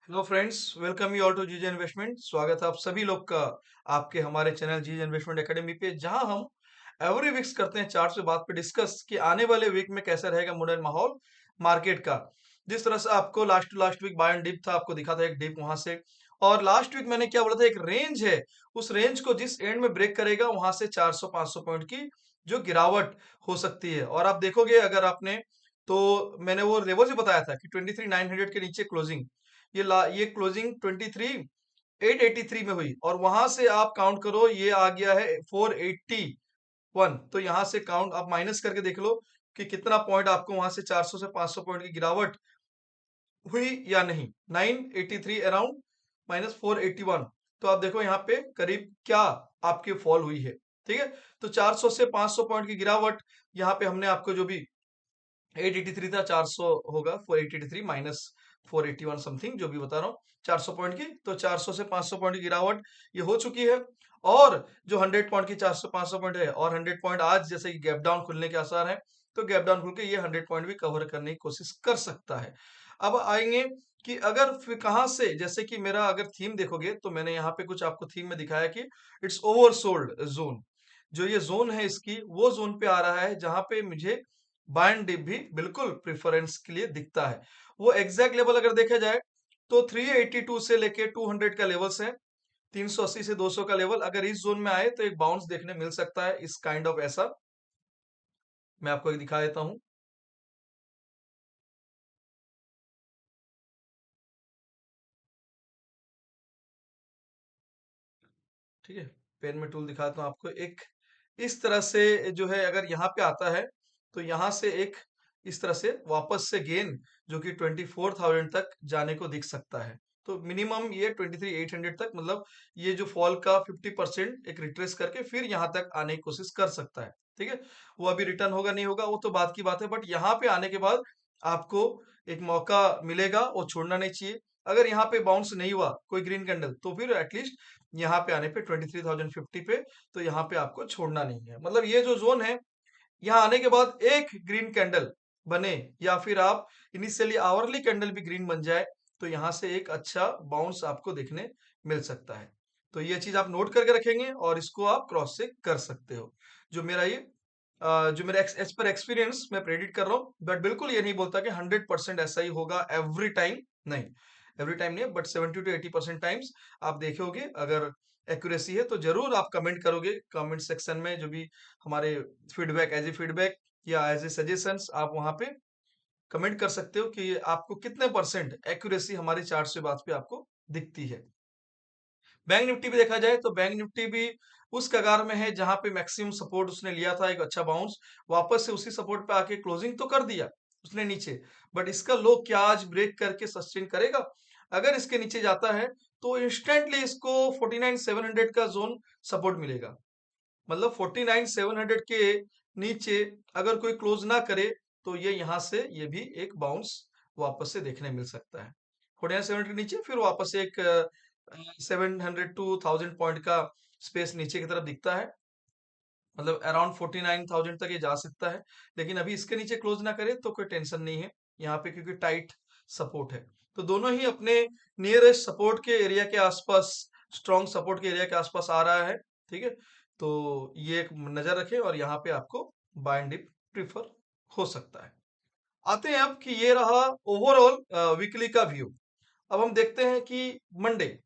Hello friends, welcome you all to GJ investment. स्वागत है आप सभी लोग का आपके हमारे चैनल जीजे इन्वेस्टमेंट एकेडमी पे, जहां हम एवरी वीक्स करते हैं चार्ट से बात पे डिस्कस कि आने वाले वीक में कैसा रहेगा मॉडर्न माहौल मार्केट का। जिस तरह से आपको लास्ट वीक बाय एंड डिप था, आपको दिखा था एक डिप वहां से। और लास्ट वीक मैंने क्या बोला था, एक रेंज है, उस रेंज को जिस एंड में ब्रेक करेगा वहां से 400-500 पॉइंट की जो गिरावट हो सकती है। और आप देखोगे, अगर आपने, तो मैंने वो लेवल भी बताया था कि 23,900 के नीचे क्लोजिंग, ये क्लोजिंग 23,883 में हुई, और वहां से आप काउंट करो, ये आ गया है 481। तो यहां से काउंट आप माइनस करके देख लो कि कितना पॉइंट आपको वहां से 400 से 500 पॉइंट की गिरावट हुई या नहीं। 983 अराउंड माइनस 481, तो आप देखो यहाँ पे करीब क्या आपकी फॉल हुई है। ठीक है, तो 400 से 500 पॉइंट की गिरावट, यहाँ पे हमने आपको जो भी 883 था, 400 होगा 483 माइनस 481 समथिंग, जो भी बता रहा हूँ 400 पॉइंट की, तो 400 से 500 पॉइंट की गिरावट ये हो चुकी है। और जो 100 पॉइंट की 400-500 पॉइंट है, और 100 पॉइंट आज जैसे कि गैप डाउन खुलने के आसार है, तो गैप डाउन खुल के ये 100 पॉइंट भी कवर करने की कोशिश कर सकता है। अब आएंगे कि अगर फिर कहां से, जैसे कि मेरा अगर थीम देखोगे, तो मैंने यहाँ पे कुछ आपको थीम में दिखाया कि इट्स ओवरसोल्ड जोन। जो ये जोन है इसकी, वो जोन पे आ रहा है जहां पे मुझे बाय एंड डिप भी बिल्कुल प्रेफरेंस के लिए दिखता है। वो एग्जैक्ट लेवल अगर देखा जाए, तो 382 से लेके 200 का लेवल्स है। 380 से 200 का लेवल अगर इस जोन में आए तो एक बाउंस देखने मिल सकता है, इस काइंड ऑफ ऐसा। मैं आपको एक दिखा देता हूँ। ठीक है, पेन में टूल दिखाता हूँ आपको एक। इस तरह से जो है, अगर यहाँ पे आता है, तो यहाँ से एक इस तरह से वापस से गेन, जो कि 24,000 तक जाने को दिख सकता है। तो मिनिमम ये 23,800 तक, मतलब ये जो फॉल का 50% एक रिट्रेस करके फिर यहाँ तक आने की कोशिश कर सकता है। ठीक है, वो अभी रिटर्न होगा नहीं होगा वो तो बात की बात है, बट यहाँ पे आने के बाद आपको एक मौका मिलेगा, वो छोड़ना नहीं चाहिए। अगर यहाँ पे बाउंस नहीं हुआ कोई ग्रीन कैंडल, तो फिर एटलीस्ट यहाँ पे आने पे 23,050 पे, तो यहाँ पे आपको छोड़ना नहीं है। मतलब ये जो जोन है, यहाँ आने के बाद एक ग्रीन कैंडल बने, या फिर आप इनिशियली आवरली कैंडल भी ग्रीन बन जाए, तो यहाँ से एक अच्छा बाउंस आपको देखने मिल सकता है। तो ये चीज आप नोट करके रखेंगे, और इसको आप क्रॉस चेक कर सकते हो। जो मेरा ये जो मेरा एज पर एक्सपीरियंस मैं प्रेडिक्ट कर रहा हूँ, बट बिल्कुल ये नहीं बोलता कि 100% ऐसा ही होगा एवरी टाइम। नहीं, एवरी टाइम नहीं, बट 70 to 80% टाइम्स आप देखोगे। अगर एक्यूरेसी है तो जरूर आप कमेंट करोगे कमेंट सेक्शन में, जो भी हमारे फीडबैक, एज ए फीडबैक या एज ए सजेशंस, आप वहां पे कमेंट कर सकते हो कि आपको कितने परसेंट एक्यूरेसी हमारे चार्ट से बात पे आपको दिखती है। बैंक निफ्टी भी देखा जाए, तो बैंक निफ्टी भी उस कगार में है जहां पे मैक्सिमम सपोर्ट उसने लिया था, एक अच्छा बाउंस, वापस से उसी सपोर्ट पे आके क्लोजिंग तो कर दिया उसने नीचे। बट इसका लो क्या आज ब्रेक करके सस्टेन करेगा? अगर इसके नीचे जाता है, तो इंस्टेंटली इसको 49,700 का जोन सपोर्ट मिलेगा। मतलब 49,700 के नीचे अगर कोई क्लोज ना करे, तो ये यहाँ से ये भी एक बाउंस वापस से देखने मिल सकता है। 49,700 के नीचे फिर वापस से एक 700 to 1,000 पॉइंट का स्पेस नीचे की तरफ दिखता है। मतलब अराउंड 49,000 तक ये जा सकता है। लेकिन अभी इसके नीचे क्लोज ना करे तो कोई टेंशन नहीं है यहाँ पे, क्योंकि टाइट सपोर्ट है। तो दोनों ही अपने नियरेस्ट सपोर्ट के एरिया के आसपास, स्ट्रॉन्ग सपोर्ट के एरिया के आसपास आ रहा है। ठीक है, तो ये एक नजर रखें, और यहाँ पे आपको बाय एंड डिप प्रीफर हो सकता है। आते हैं अब कि ये रहा ओवरऑल वीकली का व्यू। अब हम देखते हैं कि मंडे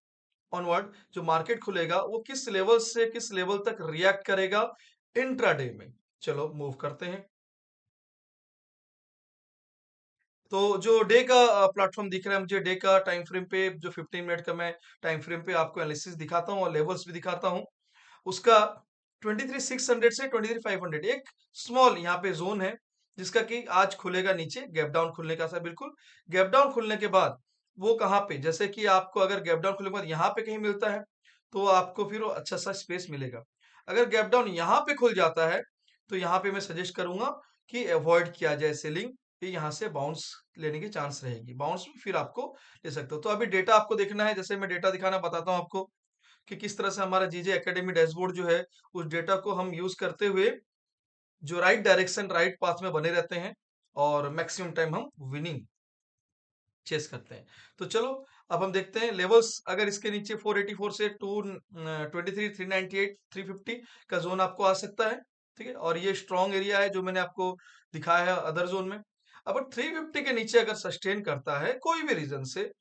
ऑनवर्ड जो मार्केट खुलेगा, वो किस लेवल से किस लेवल तक रिएक्ट करेगा इंट्राडे में। चलो मूव करते हैं। तो जो डे का प्लेटफॉर्म दिख रहा है मुझे, डे का टाइम फ्रेम पे, जो 15 मिनट का मैं टाइम फ्रेम पे आपको एनालिसिस दिखाता हूँ और लेवल्स भी दिखाता हूँ उसका। 23,600 से 23,500 एक स्मॉल यहाँ पे जोन है, जिसका कि आज खुलेगा नीचे, गैप डाउन खुलने का था बिल्कुल। गैप डाउन खुलने के बाद वो कहाँ पे, जैसे कि आपको अगर गैप डाउन खुलने के बाद यहाँ पे कहीं मिलता है, तो आपको फिर वो अच्छा सा स्पेस मिलेगा। अगर गैप डाउन यहाँ पे खुल जाता है, तो यहाँ पे मैं सजेस्ट करूंगा कि अवॉइड किया जाए सेलिंग। ये यहाँ से बाउंस लेने की चांस रहेगी, बाउंस में फिर आपको ले सकते हो। तो अभी डेटा आपको देखना है, जैसे मैं डेटा दिखाना बताता हूँ आपको कि किस तरह से हमारा जीजे एकेडमी डैशबोर्ड जो है, उस डेटा को हम यूज करते हुए जो राइट डायरेक्शन, राइट पाथ में बने रहते हैं, और मैक्सिमम टाइम हम विनिंग चेस करते हैं। तो चलो अब हम देखते हैं लेवल्स, अगर इसके नीचे 484 से 223 398 350 का जोन आपको आ सकता है, ठीक है, और ये स्ट्रॉन्ग एरिया है जो मैंने आपको दिखाया है अदर जोन में। अब 350 के नीचे अगर सस्टेन करता है कोई भी रीजन से,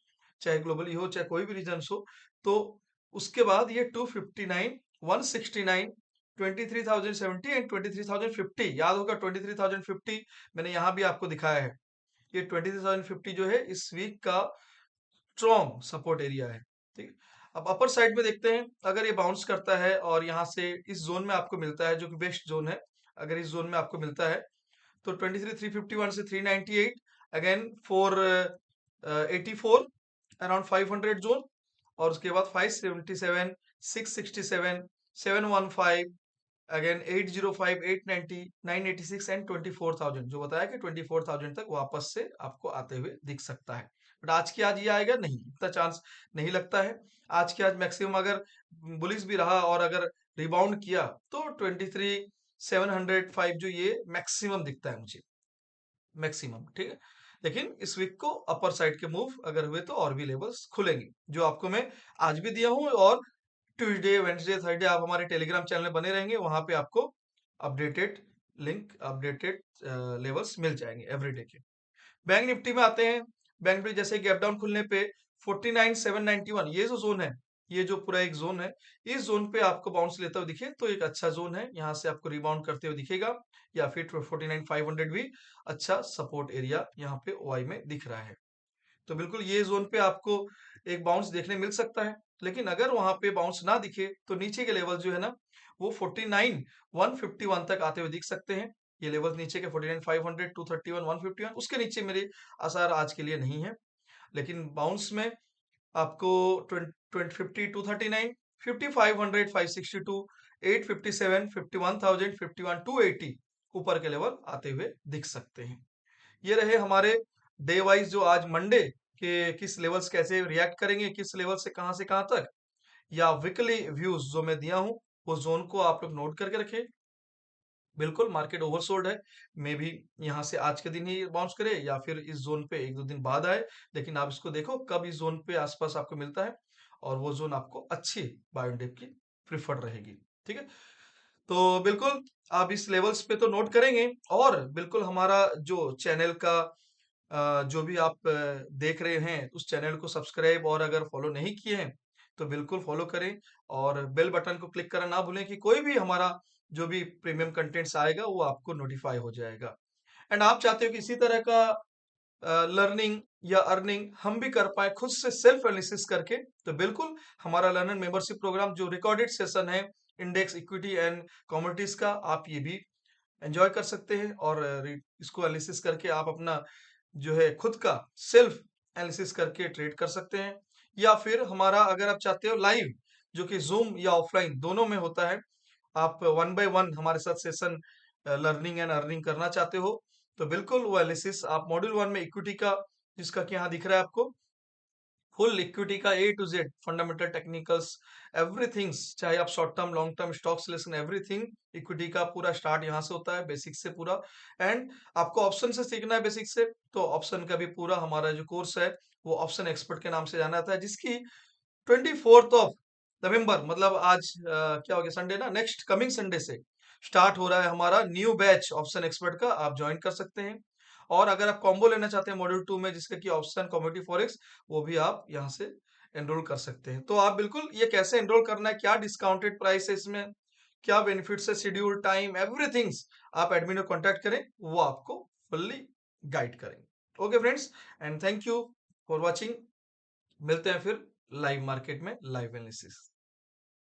चाहे ग्लोबली हो चाहे कोई भी रीजन हो, तो उसके बाद ये 259 169 23,070 एंड 23,050, याद होगा 23,050 मैंने यहाँ भी आपको दिखाया है। ये 23,050 जो है इस वीक का स्ट्रॉन्ग सपोर्ट एरिया है, ठीक है। अब अपर साइड में देखते हैं, अगर ये बाउंस करता है और यहाँ से इस जोन में आपको मिलता है जो कि बेस्ट जोन है, अगर इस जोन में आपको मिलता है तो 23,351 से 398, अगेन 484 अराउंड 500 जोन, और उसके बाद 577 667 715, अगेन 805 890 986 एंड 24,000, जो बताया कि 24,000 तक वापस से आपको आते हुए दिख सकता है। बट आज की आज ये आएगा नहीं, इतना चांस नहीं लगता है। आज की आज मैक्सिमम अगर बुलिश भी रहा और अगर रिबाउंड किया तो 23,705 जो ये मैक्सिमम दिखता है मुझे, मैक्सिमम, ठीक है। लेकिन इस वीक को अपर साइड के मूव अगर हुए तो और भी लेवल्स खुलेंगे, जो आपको मैं आज भी दिया हूं, और ट्यूसडे वेडनेसडे थर्सडे आप हमारे टेलीग्राम चैनल में बने रहेंगे, वहां पे आपको अपडेटेड लिंक, अपडेटेड लेवल्स मिल जाएंगे एवरीडे के। बैंक निफ्टी में आते हैं। बैंक निफ्टी जैसे गैप डाउन खुलने पे 49,791 ये जो जोन है, ये जो पूरा एक जोन है, इस जोन पे आपको बाउंस लेता हुआ दिखे तो एक अच्छा जोन है, यहाँ से आपको रिबाउंड करते हुए दिखेगा, या फिर 49,500 भी अच्छा सपोर्ट एरिया यहाँ पे ओआई में दिख रहा है। तो बिल्कुल ये जोन पे आपको एक बाउंस देखने मिल सकता है। लेकिन अगर वहां पे बाउंस ना दिखे तो नीचे के लेवल जो है ना, वो 49,151 तक आते हुए दिख सकते हैं। ये लेवल नीचे के 49,500 231 151, उसके नीचे मेरे आसार आज के लिए नहीं है। लेकिन बाउंस में आपको 2050 239 5500 562 857 51,000 51 280 ऊपर के लेवल आते हुए दिख सकते हैं। ये रहे हमारे डे वाइज, जो आज मंडे के किस लेवल्स कैसे रिएक्ट करेंगे, किस लेवल से कहां तक, या वीकली व्यूज जो मैं दिया हूं, वो जोन को आप लोग नोट करके रखें। बिल्कुल मार्केट ओवरसोल्ड है, मे भी यहाँ से आज के दिन ही बाउंस करे या फिर इस जोन पे एक दो दिन बाद आए, लेकिन आप इसको देखो कब इस जोन पे आसपास आपको मिलता है, और वो जोन आपको अच्छी बाय डिप की प्रिफर्ड रहेगी, ठीक है। तो बिल्कुल आप इस लेवल्स पे तो नोट करेंगे, और बिल्कुल हमारा जो चैनल का जो भी आप देख रहे हैं उस चैनल को सब्सक्राइब और अगर फॉलो नहीं किए हैं तो बिल्कुल फॉलो करें, और बेल बटन को क्लिक करना ना भूलें कि कोई भी हमारा जो भी प्रीमियम कंटेंट्स आएगा वो आपको नोटिफाई हो जाएगा। एंड आप चाहते हो कि इसी तरह का लर्निंग या अर्निंग हम भी कर पाए खुद से सेल्फ एनालिसिस करके, तो बिल्कुल हमारा लर्नर मेंबरशिप प्रोग्राम जो रिकॉर्डेड सेशन है इंडेक्स इक्विटी एंड कमोडिटीज का, आप ये भी एंजॉय कर सकते हैं, और इसको एनालिसिस करके आप अपना जो है खुद का सेल्फ एनालिसिस करके ट्रेड कर सकते हैं। या फिर हमारा अगर आप चाहते हो लाइव, जो कि जूम या ऑफलाइन दोनों में होता है, आप वन बाय वन हमारे साथ सेशन लर्निंग एंड अर्निंग करना चाहते हो, तो बिल्कुल वो एनालिसिस आप मॉड्यूल वन में इक्विटी का, जिसका कि यहाँ दिख रहा है आपको, फुल इक्विटी का A to Z fundamental technicals everythings, चाहे आप short term long term stock selection everything, equity का पूरा स्टार्ट यहाँ से होता है बेसिक से पूरा। एंड आपको ऑप्शन से सीखना है बेसिक से, तो ऑप्शन का भी पूरा हमारा जो कोर्स है वो ऑप्शन एक्सपर्ट के नाम से जाना जाता है, जिसकी 24 नवंबर, मतलब आज क्या हो गया, संडे ना, नेक्स्ट कमिंग संडे से स्टार्ट हो रहा है हमारा न्यू बैच ऑप्शन एक्सपर्ट का, आप ज्वाइन कर सकते हैं। और अगर आप कॉम्बो लेना चाहते हैं मॉड्यूल 2 में, जिसका कि ऑप्शन कमोडिटी फॉरेक्स, वो भी आप यहाँ से एनरोल कर सकते हैं। तो आप बिल्कुल ये कैसे एनरोल करना है, क्या डिस्काउंटेड प्राइस है इसमें, क्या बेनिफिट्स है, शेड्यूल टाइम एवरीथिंग्स, आप एडमिन को कॉन्टैक्ट करें, वो आपको फुल्ली गाइड करेंगे। Okay friends, and thank you for watching. मिलते हैं फिर लाइव मार्केट में लाइव एनालिसिस।